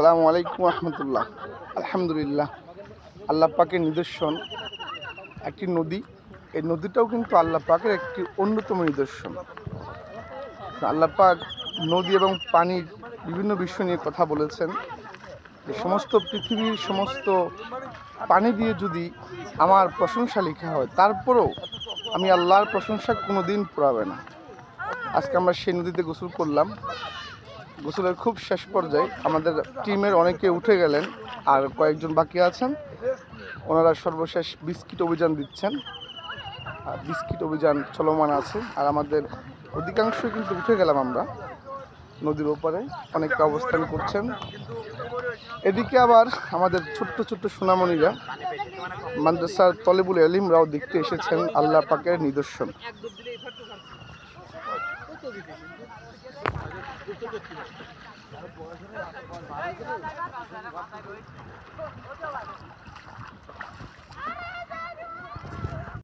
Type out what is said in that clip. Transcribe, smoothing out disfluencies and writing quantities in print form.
আসসালামু আলাইকুম রহমতুল্লাহ। আলহামদুলিল্লাহ, আল্লাহ পাকের নিদর্শন একটি নদী। এই নদীটাও কিন্তু আল্লাহ পাকের একটি অন্যতম নিদর্শন। আল্লাহ পাক নদী এবং পানির বিভিন্ন বিষয় নিয়ে কথা বলেছেন যে সমস্ত পৃথিবীর সমস্ত পানি দিয়ে যদি আমার প্রশংসা লেখা হয়, তারপরেও আমি আল্লাহর প্রশংসা কোনো দিন পুরাবে না। আজকে আমরা সেই নদীতে গোসল করলাম। গোসলের খুব শেষ পর্যায়ে আমাদের টিমের অনেকে উঠে গেলেন, আর কয়েকজন বাকি আছেন। ওনারা সর্বশেষ বিস্কিট অভিযান দিচ্ছেন, বিস্কিট অভিযান চলমান আছে। আর আমাদের অধিকাংশ কিন্তু উঠে গেলাম আমরা নদীর ওপারে, অনেকে অবস্থান করছেন। এদিকে আবার আমাদের ছোট্ট ছোট্ট সোনামণিরা মাদ্রাসার তলেবুল এলিমরাও দেখতে এসেছেন আল্লাহ পাকের নিদর্শন।